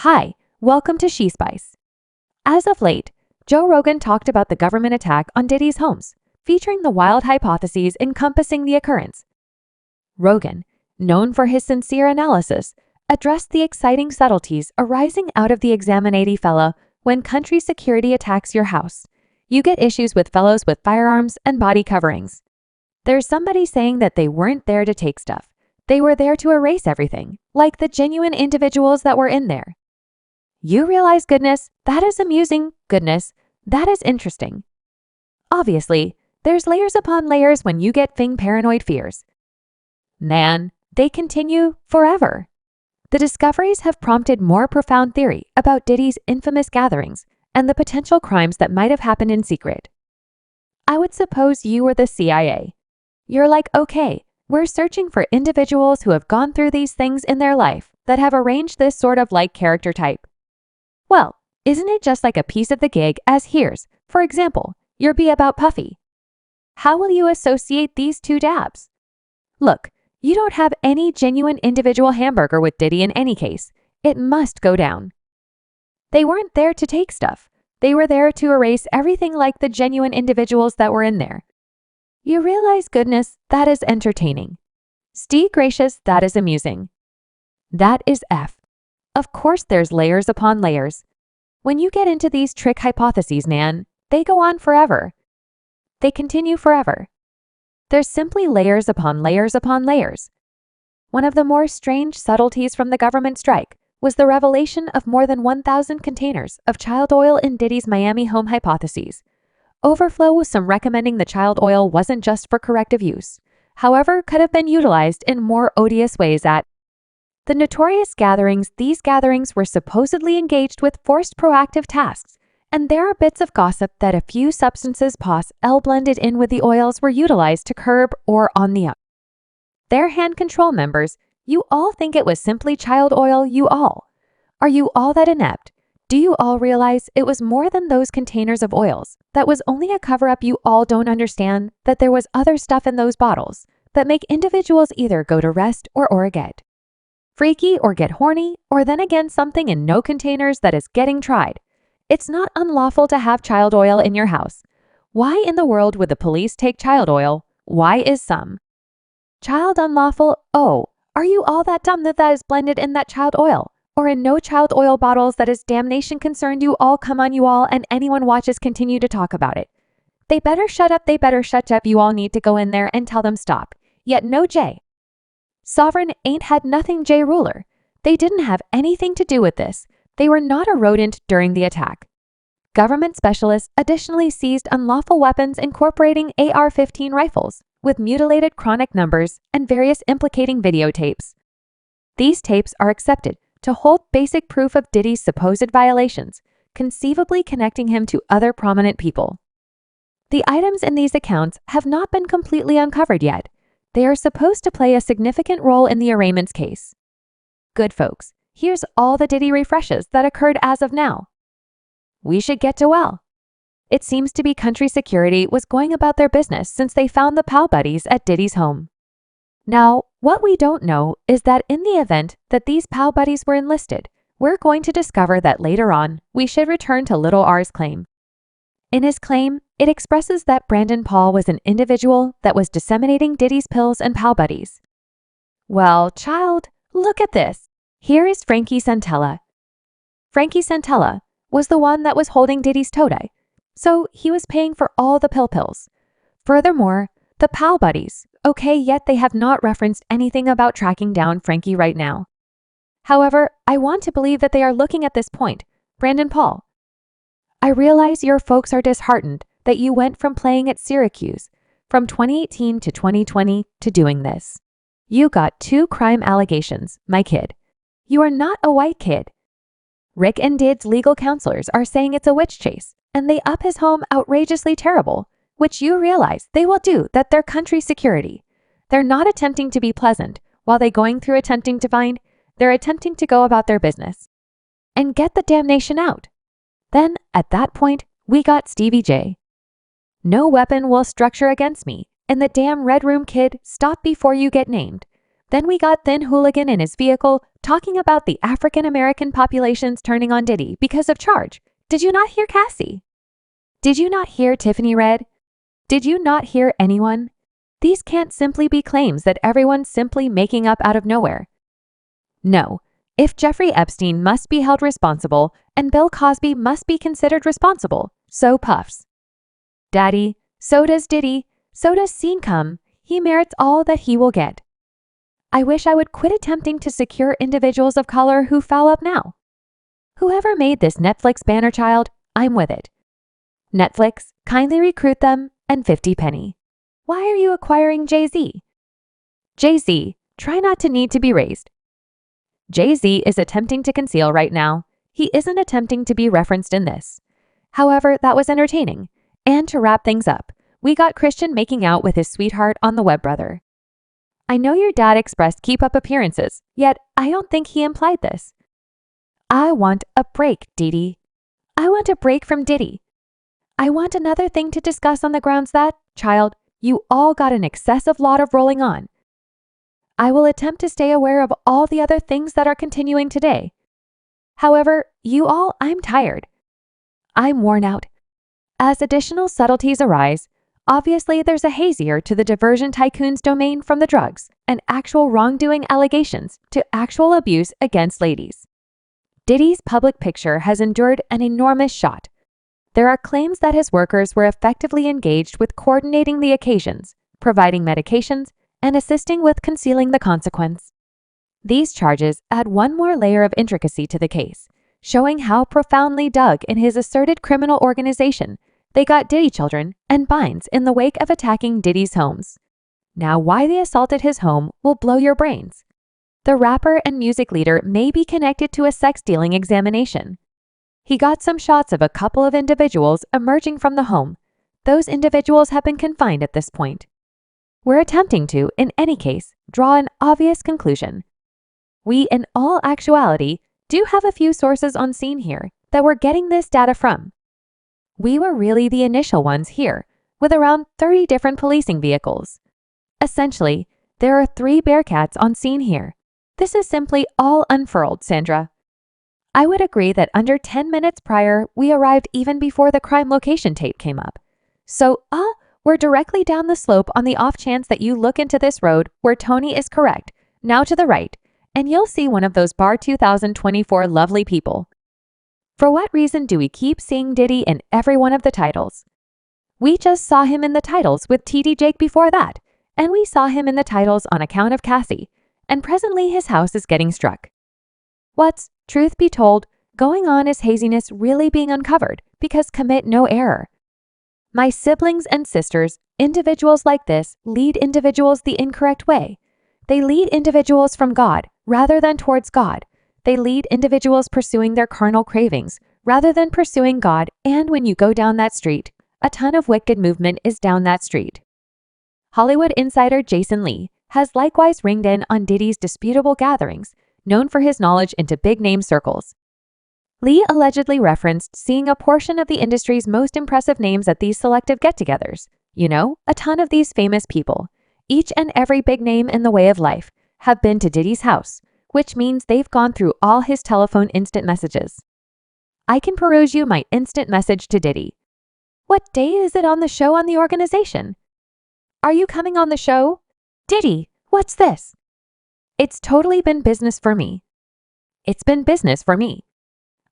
Hi, welcome to She Spice. As of late, Joe Rogan talked about the government attack on Diddy's homes, featuring the wild hypotheses encompassing the occurrence. Rogan, known for his sincere analysis, addressed the exciting subtleties arising out of the examinati fella when country security attacks your house. You get issues with fellows with firearms and body coverings. There's somebody saying that they weren't there to take stuff. They were there to erase everything, like the genuine individuals that were in there. You realize, goodness, that is amusing, goodness, that is interesting. Obviously, there's layers upon layers when you get paranoid fears. Man, they continue forever. The discoveries have prompted more profound theory about Diddy's infamous gatherings and the potential crimes that might have happened in secret. I would suppose you were the CIA. You're like, okay, we're searching for individuals who have gone through these things in their life that have arranged this sort of like character type. Well, isn't it just like a piece of the gig as here's, for example, your be about Puffy? How will you associate these two dabs? Look, you don't have any genuine individual hamburger with Diddy in any case. It must go down. They weren't there to take stuff. They were there to erase everything like the genuine individuals that were in there. You realize, goodness, that is entertaining. Stay gracious, that is amusing. That is F. Of course there's layers upon layers. When you get into these trick hypotheses, man, they go on forever. They continue forever. There's simply layers upon layers upon layers. One of the more strange subtleties from the government strike was the revelation of more than 1,000 containers of child oil in Diddy's Miami home hypotheses. Overflow with some recommending the child oil wasn't just for corrective use, however, could have been utilized in more odious ways at the notorious gatherings. These gatherings were supposedly engaged with forced proactive tasks, and there are bits of gossip that a few substances blended in with the oils were utilized to curb or on the up. Their hand control members, you all think it was simply child oil, you all. Are you all that inept? Do you all realize it was more than those containers of oils? That was only a cover-up. You all don't understand that there was other stuff in those bottles that make individuals either go to rest or get freaky or get horny, or then again something in no containers that is getting tried. It's not unlawful to have child oil in your house. Why in the world would the police take child oil? Why is some child unlawful? Oh, are you all that dumb that is blended in that child oil? Or in no child oil bottles that is damnation concerned? You all, come on, you all, and anyone watches continue to talk about it. They better shut up, you all need to go in there and tell them stop. Yet no J. Sovereign ain't had nothing J ruler. They didn't have anything to do with this. They were not a rodent during the attack. Government specialists additionally seized unlawful weapons incorporating AR-15 rifles with mutilated chronic numbers and various implicating videotapes. These tapes are accepted to hold basic proof of Diddy's supposed violations, conceivably connecting him to other prominent people. The items in these accounts have not been completely uncovered yet. They are supposed to play a significant role in the arraignment's case. Good folks, here's all the Diddy refreshes that occurred as of now. We should get to well. It seems to be country security was going about their business since they found the pal buddies at Diddy's home. Now, what we don't know is that in the event that these pal buddies were enlisted, we're going to discover that later on, we should return to Little R's claim. In his claim, it expresses that Brandon Paul was an individual that was disseminating Diddy's pills and pal buddies. Well, child, look at this. Here is Frankie Santella. Frankie Santella was the one that was holding Diddy's toady, so he was paying for all the pills. Furthermore, the pal buddies, okay, yet they have not referenced anything about tracking down Frankie right now. However, I want to believe that they are looking at this point, Brandon Paul. I realize your folks are disheartened that you went from playing at Syracuse from 2018 to 2020 to doing this. You got 2 crime allegations, my kid. You are not a white kid. Rick and Did's legal counselors are saying it's a witch chase, and they up his home outrageously terrible, which you realize they will do that their country security. They're not attempting to be pleasant while they're going through attempting to find, they're attempting to go about their business and get the damnation out. Then, at that point, we got Stevie J. No weapon will structure against me, and the damn Red Room kid, stop before you get named. Then we got Thin Hooligan in his vehicle talking about the African American populations turning on Diddy because of charge. Did you not hear Cassie? Did you not hear Tiffany Red? Did you not hear anyone? These can't simply be claims that everyone's simply making up out of nowhere. No, if Jeffrey Epstein must be held responsible and Bill Cosby must be considered responsible, so Puffs. Daddy, so does Diddy, so does Scene. He merits all that he will get. I wish I would quit attempting to secure individuals of color who foul up now. Whoever made this Netflix banner child, I'm with it. Netflix, kindly recruit them, and 50 penny. Why are you acquiring Jay-Z? Jay-Z, try not to need to be raised. Jay-Z is attempting to conceal right now. He isn't attempting to be referenced in this. However, that was entertaining. And to wrap things up, we got Christian making out with his sweetheart on the web brother. I know your dad expressed keep up appearances, yet I don't think he implied this. I want a break, Diddy. I want a break from Diddy. I want another thing to discuss on the grounds that, child, you all got an excessive lot of rolling on. I will attempt to stay aware of all the other things that are continuing today. However, I'm tired. I'm worn out. As additional subtleties arise, obviously there's a hazier to the diversion tycoon's domain from the drugs and actual wrongdoing allegations to actual abuse against ladies. Diddy's public picture has endured an enormous shot. There are claims that his workers were effectively engaged with coordinating the occasions, providing medications, and assisting with concealing the consequence. These charges add one more layer of intricacy to the case, showing how profoundly dug in his asserted criminal organization they got Diddy children and binds in the wake of attacking Diddy's homes. Now, why they assaulted his home will blow your brains. The rapper and music leader may be connected to a sex dealing examination. He got some shots of a couple of individuals emerging from the home. Those individuals have been confined at this point. We're attempting to, in any case, draw an obvious conclusion. We, in all actuality, do have a few sources on scene here that we're getting this data from. We were really the initial ones here, with around 30 different policing vehicles. Essentially, there are 3 Bearcats on scene here. This is simply all unfurled, Sandra. I would agree that under 10 minutes prior, we arrived even before the crime location tape came up. So, we're directly down the slope on the off chance that you look into this road where Tony is correct, now to the right, and you'll see one of those Bar 2024 lovely people. For what reason do we keep seeing Diddy in every one of the titles? We just saw him in the titles with TD Jake before that, and we saw him in the titles on account of Cassie, and presently his house is getting struck. What's, truth be told, going on is haziness really being uncovered because commit no error. My siblings and sisters, individuals like this lead individuals the incorrect way. They lead individuals from God rather than towards God. They lead individuals pursuing their carnal cravings rather than pursuing God, and when you go down that street, a ton of wicked movement is down that street. Hollywood insider Jason Lee has likewise ringed in on Diddy's disputable gatherings, known for his knowledge into big-name circles. Lee allegedly referenced seeing a portion of the industry's most impressive names at these selective get-togethers. You know, a ton of these famous people, each and every big name in the way of life, have been to Diddy's house, which means they've gone through all his telephone instant messages. I can peruse you my instant message to Diddy. What day is it on the show on the organization? Are you coming on the show? Diddy, what's this? It's totally been business for me. It's been business for me.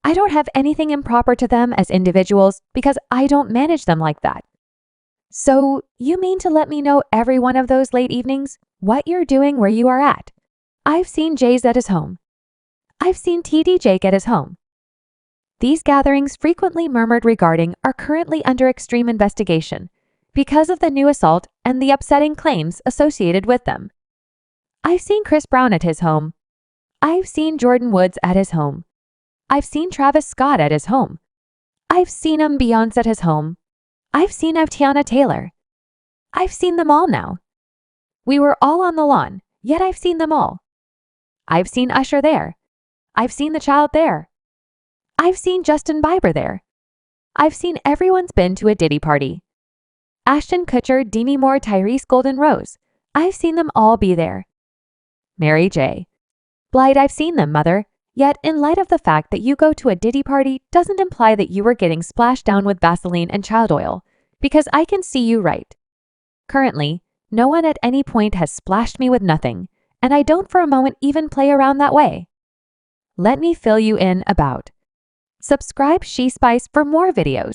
I don't have anything improper to them as individuals because I don't manage them like that. So, you mean to let me know every one of those late evenings what you're doing where you are at? I've seen Jay's at his home. I've seen TD Jake at his home. These gatherings frequently murmured regarding are currently under extreme investigation because of the new assault and the upsetting claims associated with them. I've seen Chris Brown at his home. I've seen Jordan Woods at his home. I've seen Travis Scott at his home. I've seen Beyonce at his home. I've seen Tiana Taylor. I've seen them all now. We were all on the lawn, yet I've seen them all. I've seen Usher there. I've seen the child there. I've seen Justin Bieber there. I've seen everyone's been to a Diddy party. Ashton Kutcher, Demi Moore, Tyrese Golden Rose. I've seen them all be there. Mary J. Blythe, I've seen them, mother. Yet, in light of the fact that you go to a Diddy party doesn't imply that you were getting splashed down with Vaseline and child oil, because I can see you right. Currently, no one at any point has splashed me with nothing, and I don't for a moment even play around that way. Let me fill you in about. Subscribe She Spice for more videos.